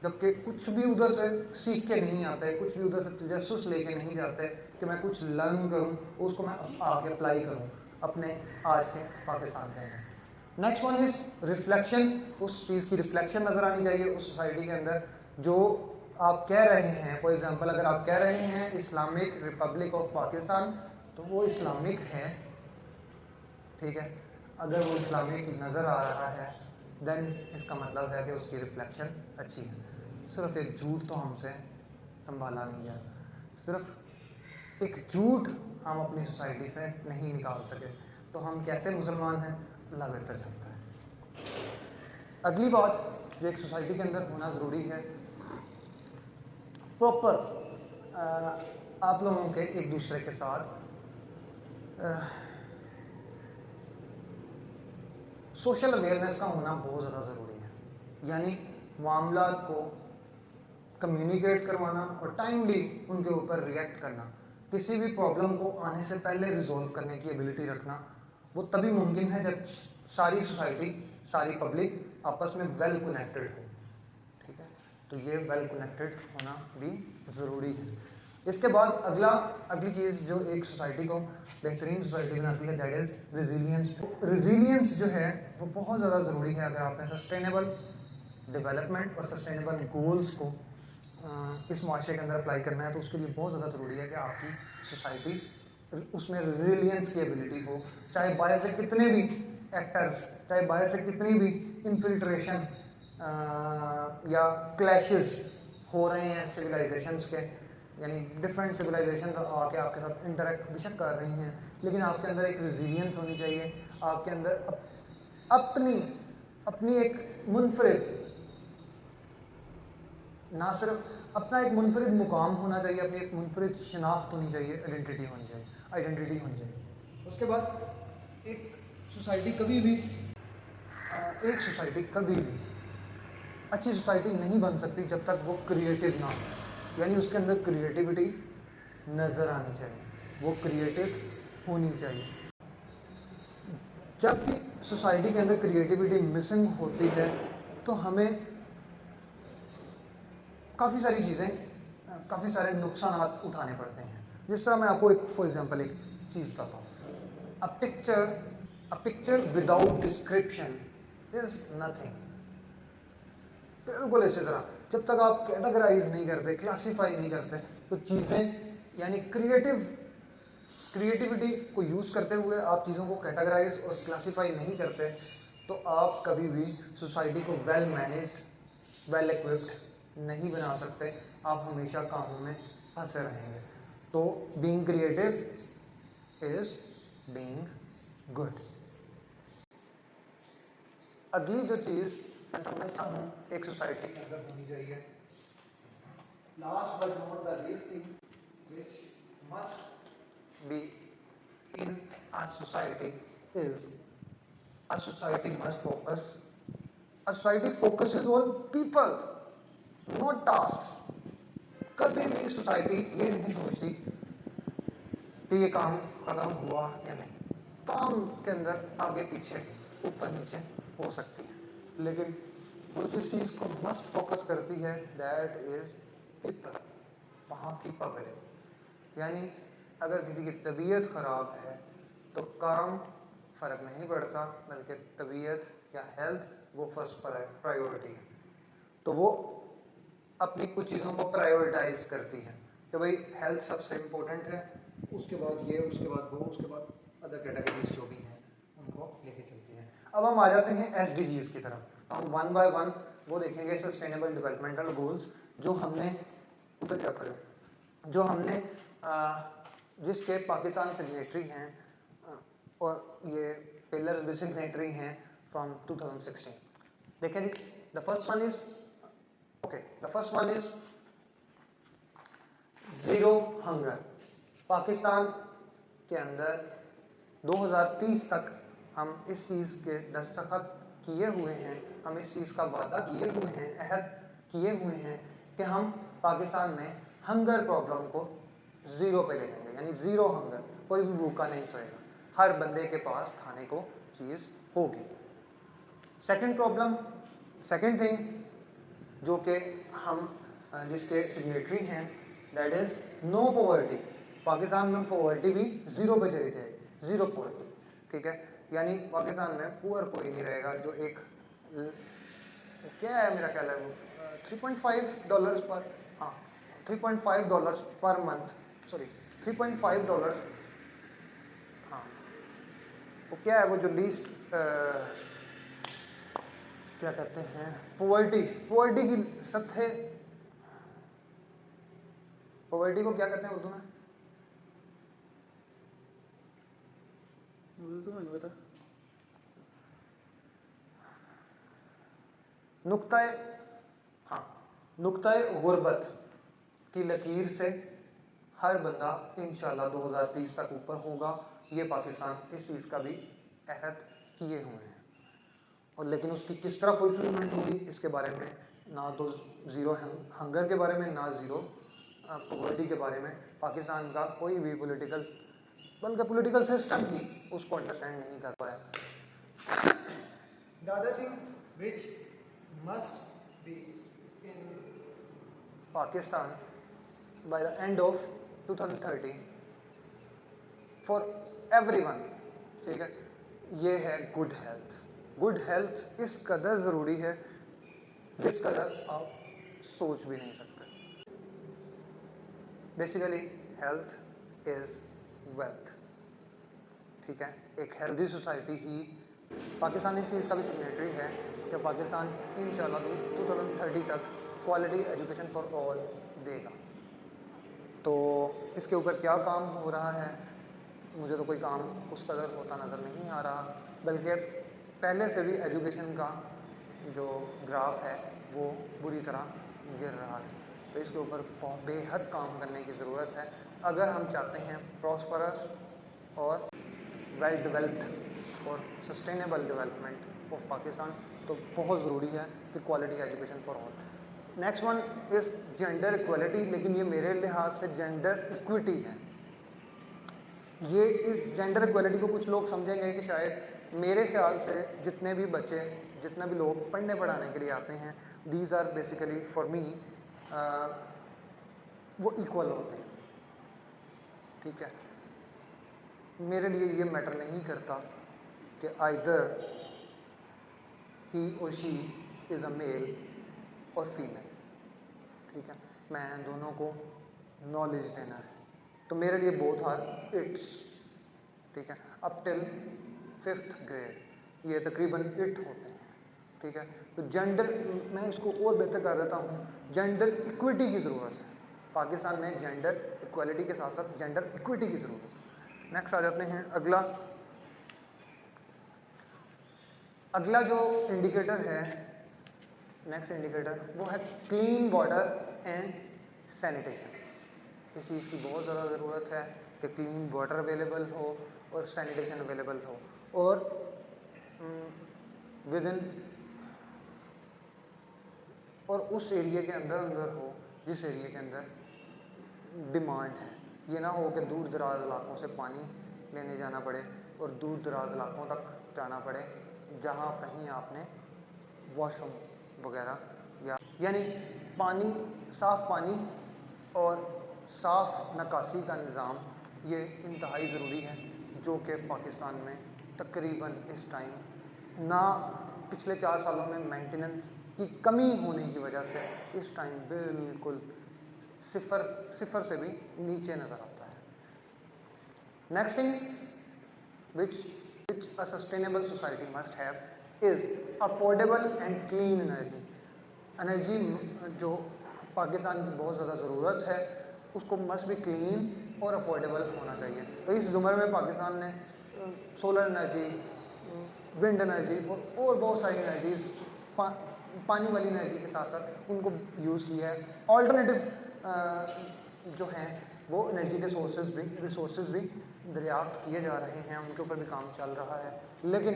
जबकि कुछ भी उधर से सीख के नहीं आते, कुछ भी उधर से तजस्सुस लेके नहीं जाते कि मैं कुछ लर्न करूं, उसको मैं आगे अप्लाई करूं अपने आज के पाकिस्तान के अंदर। Next one is reflection. उस चीज़ की रिफ्लेक्शन नज़र आनी चाहिए उस सोसाइटी के अंदर जो आप कह रहे हैं। फॉर एग्जांपल अगर आप कह रहे हैं इस्लामिक रिपब्लिक ऑफ पाकिस्तान तो वो इस्लामिक है, ठीक है। अगर वो इस्लामिक नज़र आ रहा है देन इसका मतलब है कि उसकी रिफ्लेक्शन अच्छी है। सिर्फ एक झूठ तो हमसे संभाला नहीं जाता, सिर्फ एक झूठ हम अपनी सोसाइटी से नहीं निकाल सके तो हम कैसे मुसलमान हैं अल्लाह बेहतर जानता है। अगली बात जो एक सोसाइटी के अंदर होना ज़रूरी है, प्रॉपर आप लोगों के एक दूसरे के साथ सोशल अवेयरनेस का होना बहुत ज़्यादा ज़रूरी है। यानी मामला को कम्युनिकेट करवाना और टाइमली उनके ऊपर रिएक्ट करना, किसी भी प्रॉब्लम को आने से पहले रिजॉल्व करने की एबिलिटी रखना, वो तभी मुमकिन है जब सारी सोसाइटी सारी पब्लिक आपस में वेल कनेक्टेड हो, ठीक है। तो ये वेल कनेक्टेड होना भी ज़रूरी है। इसके बाद अगली चीज़ जो एक सोसाइटी को बेहतरीन सोसाइटी बनाती है दैट इज़ रिजिलियंस। रिजिलियंस जो है वो बहुत ज़्यादा ज़रूरी है अगर आपने सस्टेनेबल डेवलपमेंट और सस्टेनेबल गोल्स को इस माशरे के अंदर अप्लाई करना है। तो उसके लिए बहुत ज़्यादा ज़रूरी है कि आपकी सोसाइटी उसमें रिजिलियंस की एबिलिटी हो, चाहे बाहर से कितने भी एक्टर्स, चाहे बाहर से कितनी भी इन्फिल्ट्रेशन या क्लैशेस हो रहे हैं सिविलाइजेशंस के, यानी डिफरेंट सिविलाइजेशन आके आपके साथ इंटरेक्ट बेशक कर रही हैं, लेकिन आपके अंदर एक रिजिलियंस होनी चाहिए। आपके अंदर अपनी एक मुनफरिद, ना सिर्फ अपना एक मुनफरिद मुकाम होना चाहिए, अपनी एक मुनफरिद शनाख्त होनी चाहिए, आइडेंटिटी होनी चाहिए। उसके बाद एक सोसाइटी कभी भी अच्छी सोसाइटी नहीं बन सकती जब तक वो क्रिएटिव ना हो। यानी उसके अंदर क्रिएटिविटी नज़र आनी चाहिए, वो क्रिएटिव होनी चाहिए। जब भी सोसाइटी के अंदर क्रिएटिविटी मिसिंग होती है तो हमें काफ़ी सारे नुकसान उठाने पड़ते हैं। जिस तरह मैं आपको एक फॉर एग्जांपल एक चीज़ बताता हूँ। A picture without description is nothing. बिल्कुल इसी तरह जब तक आप कैटेगराइज नहीं करते, क्लासीफाई नहीं करते, तो चीज़ें यानी क्रिएटिविटी को यूज़ करते हुए आप चीज़ों को कैटेगराइज और क्लासीफाई नहीं करते तो आप कभी भी सोसाइटी को वेल मैनेज्ड, वेल इक्विप्ड नहीं बना सकते। आप हमेशा कामों में फंसे रहेंगे। तो being creative is being good. अगली जो चीज़ मैं समझता हूँ एक सोसाइटी के अंदर होनी चाहिए, last but not the least thing which must be in a society is a society must focus. A society focuses on people, not tasks. कभी भी सोसाइटी ये नहीं सोचती कि ये काम खत्म हुआ या नहीं। काम के अंदर आगे पीछे ऊपर नीचे हो सकती है, लेकिन वो जिस चीज़ को मस्ट फोकस करती है दैट इज़ पीपल, वहाँ की पब्लिक। यानी अगर किसी की तबीयत ख़राब है तो काम फ़र्क नहीं पड़ता, बल्कि तबीयत या हेल्थ वो फर्स्ट प्रायोरिटी है। तो वो अपनी कुछ चीज़ों को प्रायोरिटाइज करती है कि भाई हेल्थ सबसे इम्पोर्टेंट है, उसके बाद ये, उसके बाद वो, उसके बाद अदर कैटेगरीज जो भी हैं उनको लेके चलती हैं। अब हम आ जाते हैं SDGs की तरफ। हम वन बाय वन वो देखेंगे सस्टेनेबल डेवलपमेंटल गोल्स जो हमने उधर क्या करें, जो हमने जिसके पाकिस्तान सिग्नेटरी हैं और ये पिलर भी सिग्नेटरी हैं फ्रॉम 2016। देखें, the first one is the first one is zero hunger. Pakistan के अंदर 2030 तक हम इस चीज़ के दस्तखत किए हुए हैं, हम इस चीज़ का वादा किए हुए हैं, अहद किए हुए हैं कि हम पाकिस्तान में हंगर प्रॉब्लम को ज़ीरो पे ले जाएंगे, यानी ज़ीरो हंगर, कोई भी भूखा नहीं सोएगा, हर बंदे के पास खाने को चीज़ होगी। सेकेंड थिंग जो कि हम जिसके सिग्नेटरी हैं that is no poverty. Pakistan में पॉवर्टी भी ज़ीरो पे चली जाएगी, ज़ीरो पॉवर्टी, ठीक है। यानी पाकिस्तान में पुअर कोई नहीं रहेगा जो एक क्या है मेरा ख्याल है वो $3.5 पर, हाँ $3.5 पर मंथ, सॉरी $3.5, हाँ वो क्या है वो जो लीस्ट क्या कहते हैं पॉवर्टी की सतह, पॉवर्टी को क्या कहते हैं उर्दू में? मुझे तो नहीं पता। नुक्ताए गुर्बत की लकीर से हर बंदा इंशाल्लाह 2030 तक ऊपर होगा। ये पाकिस्तान इस चीज़ का भी अहद किए हुए हैं, और लेकिन उसकी किस तरह फुलफिलमेंट होगी इसके बारे में ना तो ज़ीरो हंगर के बारे में, ना ज़ीरो पॉवर्टी के बारे में पाकिस्तान का कोई भी बल्कि पॉलिटिकल सिस्टम ही उसको अंडरस्टैंड नहीं कर पाया। The other thing which must be in Pakistan by the end of 2030 for everyone, ठीक है, ये है गुड हेल्थ। गुड हेल्थ इस कदर ज़रूरी है जिस कदर आप सोच भी नहीं सकते। बेसिकली हेल्थ इज़ वेल्थ, ठीक है। एक हेल्दी सोसाइटी ही पाकिस्तान इस चीज़ का भी सिग्नेटरी है कि पाकिस्तान इंशाल्लाह 2030 तक क्वालिटी एजुकेशन फॉर ऑल देगा। तो इसके ऊपर क्या काम हो रहा है, मुझे तो कोई काम उस कदर होता नज़र नहीं आ रहा, बल्कि पहले से भी एजुकेशन का जो ग्राफ है वो बुरी तरह गिर रहा है। तो इसके ऊपर बेहद काम करने की ज़रूरत है अगर हम चाहते हैं प्रॉस्परस और वेल डेवलप्ड और सस्टेनेबल डेवलपमेंट ऑफ पाकिस्तान। तो बहुत ज़रूरी है कि quality education for all. Next one is gender equality, लेकिन ये मेरे लिहाज से जेंडर इक्विटी है। ये इस जेंडर इक्वलिटी को कुछ लोग समझेंगे कि शायद, मेरे ख्याल से जितने भी बच्चे, जितने भी लोग पढ़ने पढ़ाने के लिए आते हैं, these are basically for me वो इक्वल होते हैं, ठीक है। मेरे लिए ये मैटर नहीं करता कि आइदर ही और शी इज़ अ मेल और फीमेल, ठीक है। मैं दोनों को नॉलेज देना है, तो मेरे लिए बोथ आर इट्स, ठीक है। अप टिल 5th ग्रेड ये तकरीबन इट होते हैं, ठीक है। तो जेंडर, मैं इसको और बेहतर कर देता हूँ, जेंडर इक्विटी की ज़रूरत है पाकिस्तान में। जेंडर इक्वलिटी के साथ साथ जेंडर इक्विटी की ज़रूरत है। नेक्स्ट आ जाते हैं अगला जो इंडिकेटर है, नेक्स्ट इंडिकेटर वो है क्लीन वाटर एंड सैनिटेशन। इस चीज़ की बहुत ज़्यादा ज़रूरत है कि क्लीन वाटर अवेलेबल हो और सैनिटेशन अवेलेबल हो, और विद इन और उस एरिया के अंदर हो जिस एरिया के अंदर डिमांड है, ये ना हो कि दूर दराज इलाकों से पानी लेने जाना पड़े और दूर दराज इलाकों तक जाना पड़े जहाँ कहीं आपने वॉशरूम वगैरह यानी पानी, साफ़ पानी और साफ़ निकासी का निज़ाम ये इंतहाई ज़रूरी है, जो कि पाकिस्तान में तकरीबन इस टाइम ना पिछले 4 सालों में मेंटेनेंस की कमी होने की वजह से इस टाइम बिल्कुल सिफर से भी नीचे नज़र आता है। Next thing which a sustainable society must have is affordable and clean energy जो पाकिस्तान की बहुत ज़्यादा ज़रूरत है उसको मस्ट भी क्लीन और अफोर्डेबल होना चाहिए। तो इस ज़ुमर में पाकिस्तान ने सोलर एनर्जी, विंड एनर्जी और बहुत सारी एनर्जीज पानी वाली एनर्जी के साथ साथ उनको यूज़ किया है। ऑल्टरनेटिव जो हैं वो एनर्जी के रिसोर्सेज भी दरियाफ्त किए जा रहे हैं, उनके ऊपर भी काम चल रहा है। लेकिन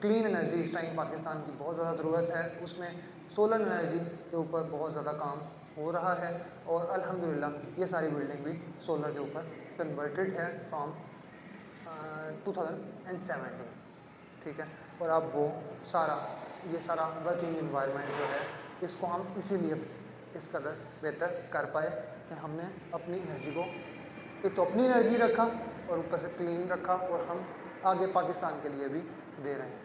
क्लीन एनर्जी इस टाइम पाकिस्तान की बहुत ज़्यादा ज़रूरत है, उसमें सोलर एनर्जी के ऊपर बहुत ज़्यादा काम हो रहा है और अल्हम्दुलिल्लाह ये सारी बिल्डिंग भी सोलर के ऊपर कन्वर्टेड है फ्रॉम 2017, ठीक है। और अब वो ये सारा वर्किंग इन्वायरमेंट जो है इसको हम इसीलिए इस कदर बेहतर कर पाए कि हमने अपनी एनर्जी को एक तो अपनी एनर्जी रखा और ऊपर से क्लीन रखा और हम आगे पाकिस्तान के लिए भी दे रहे हैं।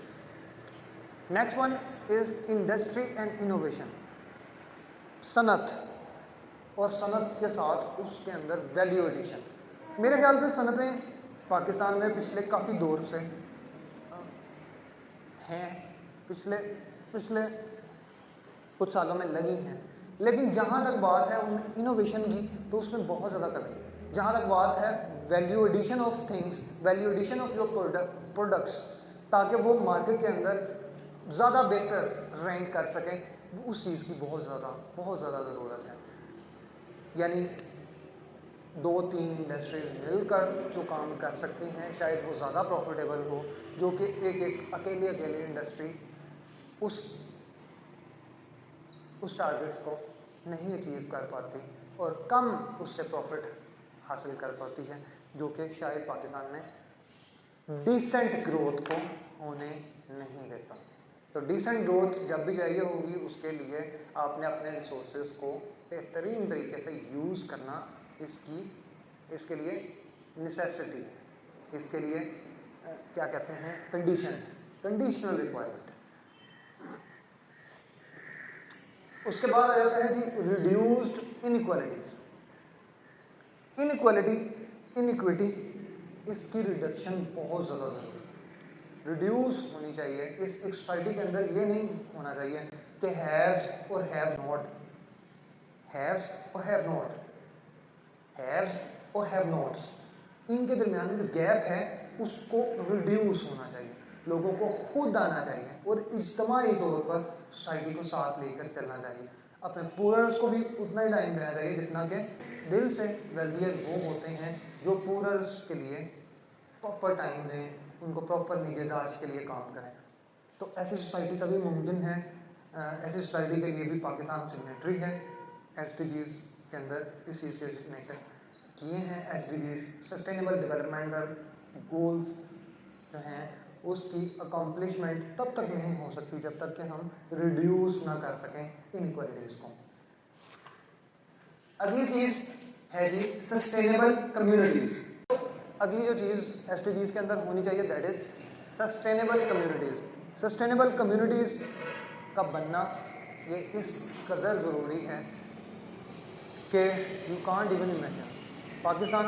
Next one is industry and innovation, सनत और सनत के साथ उसके अंदर वैल्यू एडिशन। मेरे ख्याल से सनतें पाकिस्तान में पिछले काफ़ी दौर से हैं, पिछले कुछ सालों में लगी हैं, लेकिन जहाँ तक बात है इनोवेशन की तो उसमें बहुत ज़्यादा कमी है। जहाँ तक बात है value addition of things, value addition of your products, ताकि वो मार्केट के अंदर ज़्यादा बेहतर रैंक कर सकें, उस चीज़ की बहुत ज़्यादा ज़रूरत है। यानी 2-3 इंडस्ट्रीज मिलकर जो काम कर सकती हैं शायद वो ज़्यादा प्रॉफिटेबल हो, जो कि एक अकेली इंडस्ट्री उस टारगेट्स को नहीं अचीव कर पाती और कम उससे प्रॉफिट हासिल कर पाती है, जो कि शायद पाकिस्तान में डिसेंट ग्रोथ को होने नहीं देता। तो डिसेंट ग्रोथ जब भी चाहिए होगी उसके लिए आपने अपने रिसोर्सेज को बेहतरीन तरीके से यूज़ करना इसके लिए नेसेसिटी है, इसके लिए क्या कहते हैं कंडीशनल रिक्वायरमेंट। उसके बाद आ जाता है कि रिड्यूस्ड इनइक्विटी, इसकी रिडक्शन बहुत ज़्यादा ज़रूरी है, रिड्यूस होनी चाहिए। इस सोसाइटी के अंदर ये नहीं होना चाहिए कि हैव्स और हैव नॉट्स, इनके दरमियान जो गैप है उसको रिड्यूस होना चाहिए, लोगों को खुद आना चाहिए और इज्तिमाई तौर पर सोसाइटी को साथ लेकर चलना चाहिए। अपने पूरर्स को भी उतना ही टाइम देना चाहिए जितना कि दिल से वेल्थियर वो होते हैं जो पूरर्स के लिए प्रॉपर टाइम दें, उनको प्रॉपर निगहदाश्त के लिए काम करें। तो ऐसी सोसाइटी तभी मुमकिन है। ऐसी सोसाइटी के लिए भी पाकिस्तान सिग्नेटरी है SDGs के अंदर, इस चीज़ के सिग्नेचर किए हैं। SDGs सस्टेनेबल डेवलपमेंटल गोल्स जो हैं उसकी अकम्पलिशमेंट तब तक नहीं हो सकती जब तक कि हम रिड्यूस ना कर सकें इनइक्वालिटीज़ को। अगली चीज़ है जी सस्टेनेबल कम्युनिटीज़। अगली जो चीज़ SDGs के अंदर होनी चाहिए that is sustainable communities. Sustainable communities का बनना ये इस कदर ज़रूरी है कि you can't even imagine. Pakistan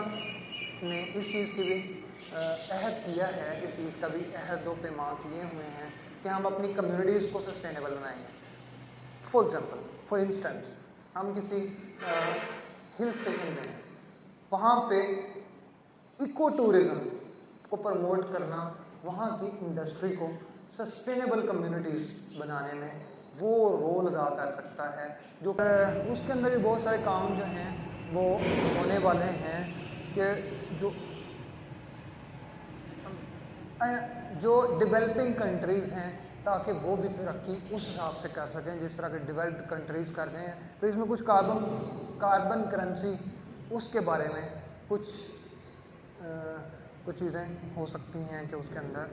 ने इस चीज़ की भी अहद किया है, इस चीज़ का भी अहद व पैमा किए हुए हैं कि हम अपनी कम्युनिटीज़ को सस्टेनेबल बनाएंगे। फॉर इंस्टेंस हम किसी हिल स्टेशन में हैं, वहाँ पे इको टूरिज़म को प्रमोट करना, वहाँ की इंडस्ट्री को सस्टेनेबल कम्युनिटीज़ बनाने में वो रोल अदा कर सकता है। जो उसके अंदर भी बहुत सारे काम जो हैं वो होने वाले हैं कि जो डेवलपिंग कंट्रीज़ हैं ताकि वो भी तरक्की उस हिसाब से कर सकें जिस तरह के डेवलप्ड कंट्रीज़ कर रहे हैं। तो इसमें कुछ कार्बन करेंसी उसके बारे में कुछ कुछ चीज़ें हो सकती हैं कि उसके अंदर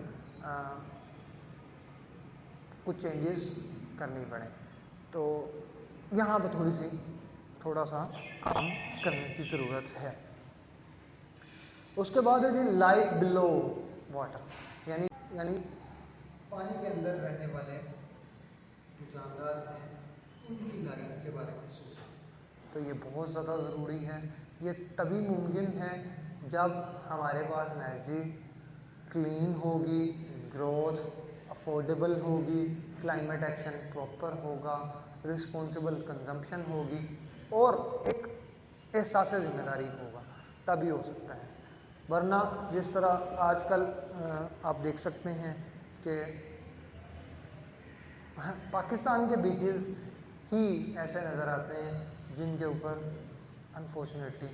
कुछ चेंजेस करनी पड़े, तो यहाँ पर थोड़ा सा काम करने की ज़रूरत है। उसके बाद है जी लाइफ बिलो वाटर, यानी पानी के अंदर रहने वाले जो जानदार हैं उनकी लाइफ के बारे में सोचना। तो ये बहुत ज़्यादा ज़रूरी है। ये तभी मुमकिन है जब हमारे पास एनर्जी क्लीन होगी, ग्रोथ अफोर्डेबल होगी, क्लाइमेट एक्शन प्रॉपर होगा, रिस्पॉन्सिबल कंजम्पशन होगी और एक एहसास जिम्मेदारी होगा, तभी हो सकता है। वरना जिस तरह आजकल आप देख सकते हैं कि पाकिस्तान के बीचेस ही ऐसे नज़र आते हैं जिनके ऊपर अनफॉर्चुनेटली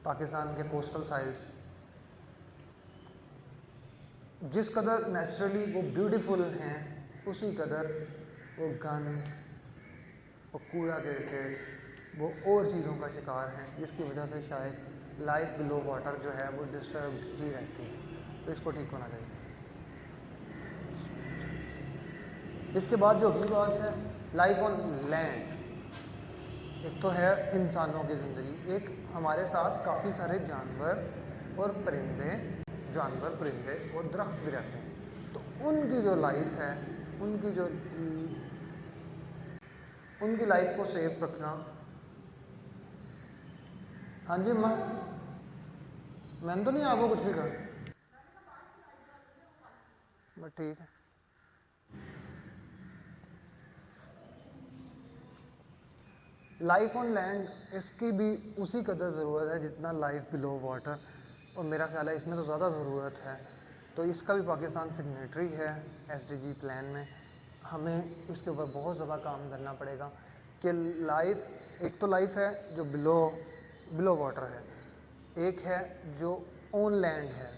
पाकिस्तान के कोस्टल साइड्स जिस कदर नेचुरली वो ब्यूटीफुल हैं, उसी कदर वो गंद और कूड़ा करके वो और चीज़ों का शिकार हैं, जिसकी वजह से शायद लाइफ बिलो वाटर जो है वो डिस्टर्ब ही रहती है। तो इसको ठीक होना चाहिए। इसके बाद जो अगली बात है लाइफ ऑन लैंड। एक तो है इंसानों की ज़िंदगी, एक हमारे साथ काफ़ी सारे जानवर और परिंदे और दरख्त भी रहते हैं। तो उनकी जो लाइफ है, उनकी लाइफ को सेफ रखना। हाँ जी माँ, मैंने तो नहीं आपको कुछ भी कहा, बट ठीक है। लाइफ ऑन लैंड, इसकी भी उसी कदर ज़रूरत है जितना लाइफ बिलो वाटर, और मेरा ख्याल है इसमें तो ज़्यादा ज़रूरत है। तो इसका भी पाकिस्तान सिग्नेटरी है SDG प्लान में। हमें इसके ऊपर बहुत ज़्यादा काम करना पड़ेगा कि लाइफ, एक तो लाइफ है जो बिलो वाटर है, एक है जो ऑन लैंड है,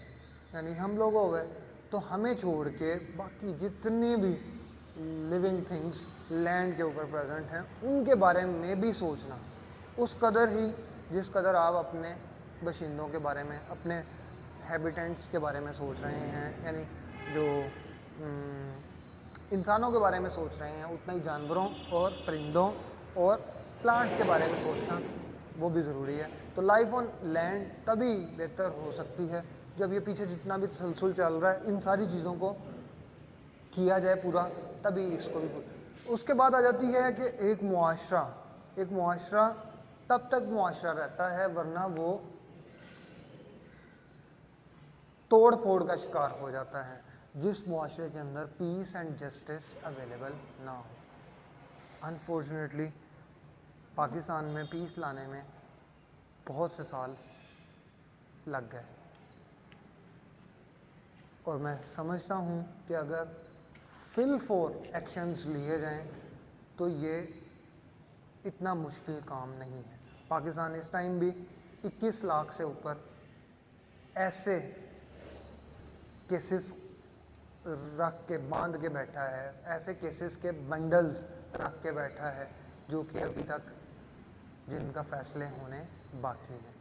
यानी हम लोग हो गए तो हमें छोड़ के बाकी जितनी भी लिविंग थिंग्स लैंड के ऊपर प्रेजेंट हैं उनके बारे में भी सोचना, उस कदर ही जिस कदर आप अपने बाशिंदों के बारे में, अपने हैबिटेंट्स के बारे में सोच रहे हैं, यानी जो इंसानों के बारे में सोच रहे हैं, उतना ही जानवरों और परिंदों और प्लांट्स के बारे में सोचना वो भी ज़रूरी है। तो लाइफ ऑन लैंड तभी बेहतर हो सकती है जब ये पीछे जितना भी तसलसल चल रहा है इन सारी चीज़ों को किया जाए पूरा, तभी इसको भी। उसके बाद आ जाती है कि एक मुआशरा तब तक मुआशरा रहता है, वरना वो तोड़ फोड़ का शिकार हो जाता है जिस मुआशरे के अंदर पीस एंड जस्टिस अवेलेबल ना हो। अनफॉर्चुनेटली पाकिस्तान में पीस लाने में बहुत से साल लग गए, और मैं समझता हूँ कि अगर फिल फॉर एक्शंस लिए जाएं तो ये इतना मुश्किल काम नहीं है। पाकिस्तान इस टाइम भी 21 लाख से ऊपर ऐसे केसेस रख के बांध के बैठा है, ऐसे केसेस के बंडल्स रख के बैठा है जो कि अभी तक जिनका फैसले होने बाकी हैं।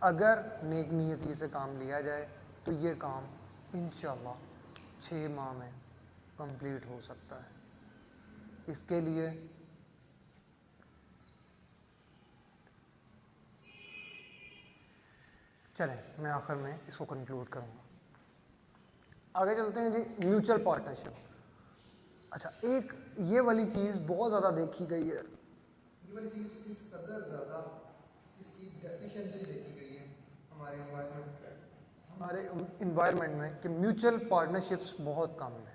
अगर नेक नियति से काम लिया जाए तो ये काम इंशाल्लाह 6 माह में कंप्लीट हो सकता है। इसके लिए चलें, मैं आखिर में इसको कंक्लूड करूँगा। आगे चलते हैं जी, म्यूचुअल पार्टनरशिप। अच्छा, एक ये वाली चीज़ बहुत ज़्यादा देखी गई है, ये वाली चीज़ इस कदर ज़्यादा इसकी डेफिशिएंसी देखी गई है हमारे इन्वायरमेंट में कि म्यूचुअल पार्टनरशिप्स बहुत कम है।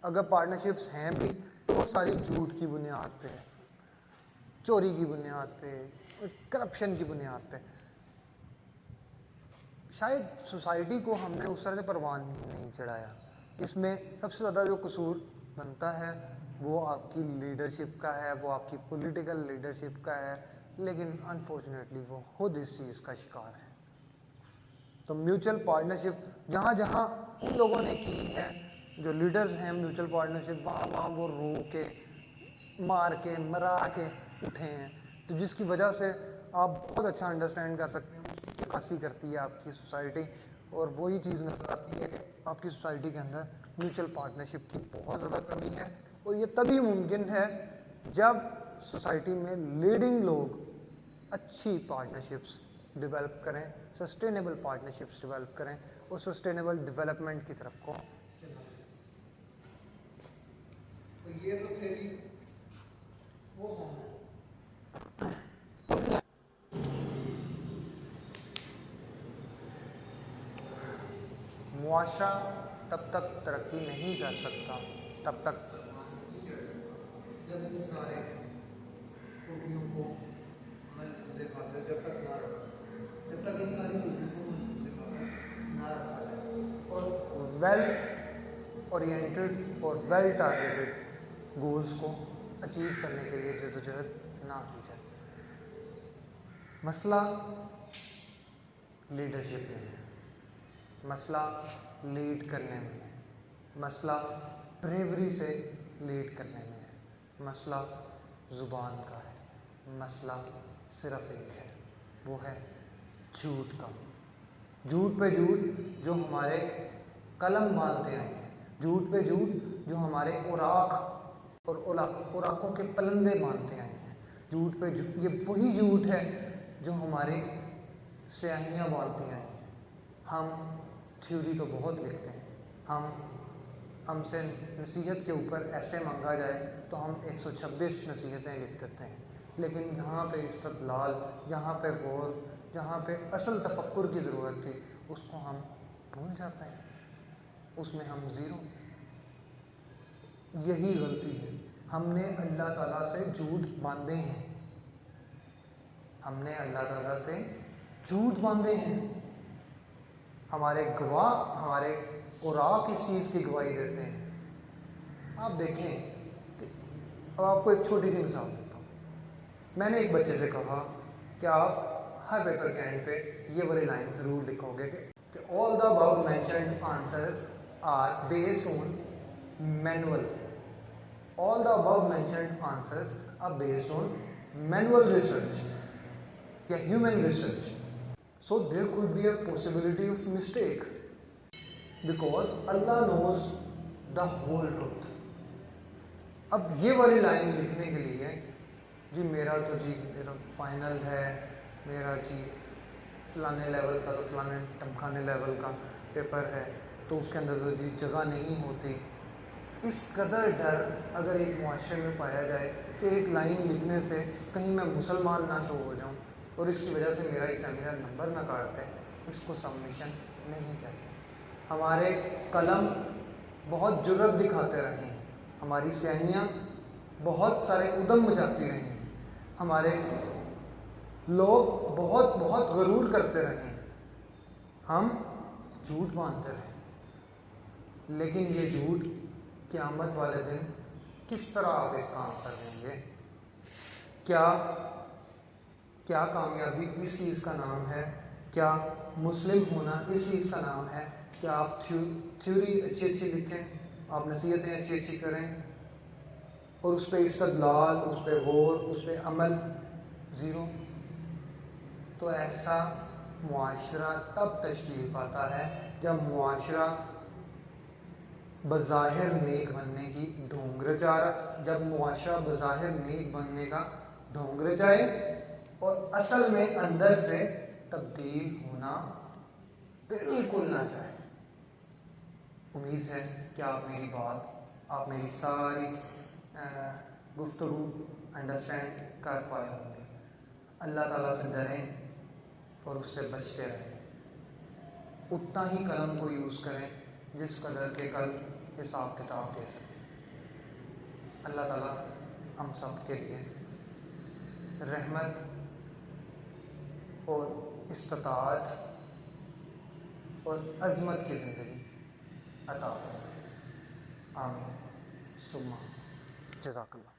अगर पार्टनरशिप्स हैं भी तो वो सारी झूठ की बुनियाद पे है, चोरी की बुनियाद पे, करप्शन की बुनियाद पे। शायद सोसाइटी को हमने उस तरह से परवान नहीं चढ़ाया। इसमें सबसे ज़्यादा जो कसूर बनता है वो आपकी लीडरशिप का है, वो आपकी पॉलिटिकल लीडरशिप का है, लेकिन अनफॉर्चुनेटली वो खुद इस चीज़ का शिकार है। तो म्यूचुअल पार्टनरशिप जहाँ जहाँ उन लोगों ने की है, जो लीडर्स हैं म्यूचुअल पार्टनरशिप, वहाँ वो रो के, मार के, मरा के उठे हैं, तो जिसकी वजह से आप बहुत अच्छा अंडरस्टैंड कर सकते हैं उसकी खासी करती है आपकी सोसाइटी, और वही चीज़ नजर आती है कि आपकी सोसाइटी के अंदर म्यूचुअल पार्टनरशिप की बहुत ज़्यादा कमी है। और ये तभी मुमकिन है जब सोसाइटी में लीडिंग लोग अच्छी पार्टनरशिप्स डेवलप करें, सस्टेनेबल पार्टनरशिप्स डेवलप करें और सस्टेनेबल डेवलपमेंट की तरफ को चलें। तो ये तो थे जी वो होना। मुआशरा तब तक तरक्की नहीं कर सकता तब तक जब इन सारे खूबियों को जब तक ना रखा, जब तक इन सारी खूबियों को ना रखा जाए और वेल ओरिएंटेड और वेल टारगेटेड गोल्स को अचीव करने के लिए जद्दोजहद ना की जाए। मसला लीडरशिप में है, मसला लीड करने में है, मसला ब्रेवरी से लीड करने में है, मसला ज़ुबान का है, मसला सिर्फ एक है, वो है झूठ का। झूठ पे झूठ जो हमारे कलम बांधते आए हैं, झूठ पे झूठ जो हमारे उराक और उराकों के पलंदे बांधते आए हैं, झूठ पे झूठ, ये वही झूठ है जो हमारी स्याहियाँ बांधती आए हैं। हम थ्योरी तो बहुत लिखते हैं, हमसे नसीहत के ऊपर ऐसे मांगा जाए तो हम 126 नसीहतें लिख देते हैं, लेकिन जहाँ पे इस्तदलाल, जहाँ पे गौर, जहाँ पे असल तफक्कुर की ज़रूरत थी उसको हम भूल जाते हैं, उसमें हम ज़ीरो। यही गलती है, हमने अल्लाह ताला से झूठ बांधे हैं, हमने अल्लाह ताला से झूठ बांधे हैं। हमारे गवाह, हमारे उराक इस चीज़ की गवाही देते हैं। आप देखें, अब आपको एक छोटी सी मिसाल देता हूँ। मैंने एक बच्चे से कहा कि आप हर पेपर के एंड पे ये वाली लाइन ज़रूर लिखोगे कि all the above mentioned answers are based on manual, all the above mentioned answers are based on manual research या human research, so there could be a possibility of mistake because Allah knows the whole truth। अब ये वाली line लिखने के लिए जी मेरा final है, मेरा जी फलाने लेवल का, तो फलाने टमखाने लेवल का पेपर है, तो उसके अंदर तो जी जगह नहीं होती। इस कदर डर अगर एक मुआशरे में पाया जाए कि एक लाइन लिखने से कहीं मैं मुसलमान ना शो हो जाऊँ और इसकी वजह से मेरा एग्जामिनर नंबर ना काटते हैं, इसको सबमिशन नहीं कहते। हमारे कलम बहुत जुर्रत दिखाते रहे हैं, हमारी स्याहियाँ बहुत सारे उदम मचाती रही हैं, हमारे लोग बहुत बहुत गरूर करते रहे हैं, हम झूठ बांधते रहे, लेकिन ये झूठ क़यामत वाले दिन किस तरह आप इस काम कर देंगे? क्या कामयाबी इस चीज़ का नाम है? क्या मुस्लिम होना इस चीज़ का नाम है? क्या आप थ्योरी अच्छी अच्छी लिखें, आप नसीहतें अच्छी अच्छी करें और उस पर इस्तदलाल, उस पर गौर, उस पर अमल ज़ीरो? तो ऐसा मुआशरा तब तशकील पाता है जब मुआशरा बज़ाहिर नेक बनने की ढोंग रचा, जब मुआशरा बज़ाहिर नेक बनने का ढोंग रचाए और असल में अंदर से तब्दील होना बिल्कुल ना चाहे। उम्मीद है कि आप मेरी सारी गुफ्तगू अंडरस्टैंड कर पाए होंगे। अल्लाह ताला से डरें और उससे बचते रहें। उतना ही कलम को यूज़ करें जिस कदर के कल हिसाब किताब दे सकें। अल्लाह ताला हम सब के लिए रहमत और इस्तिताअत और अज़मत की ज़िंदगी अता फरमाए। आमीन सुम्मा जज़ाकल्लाह।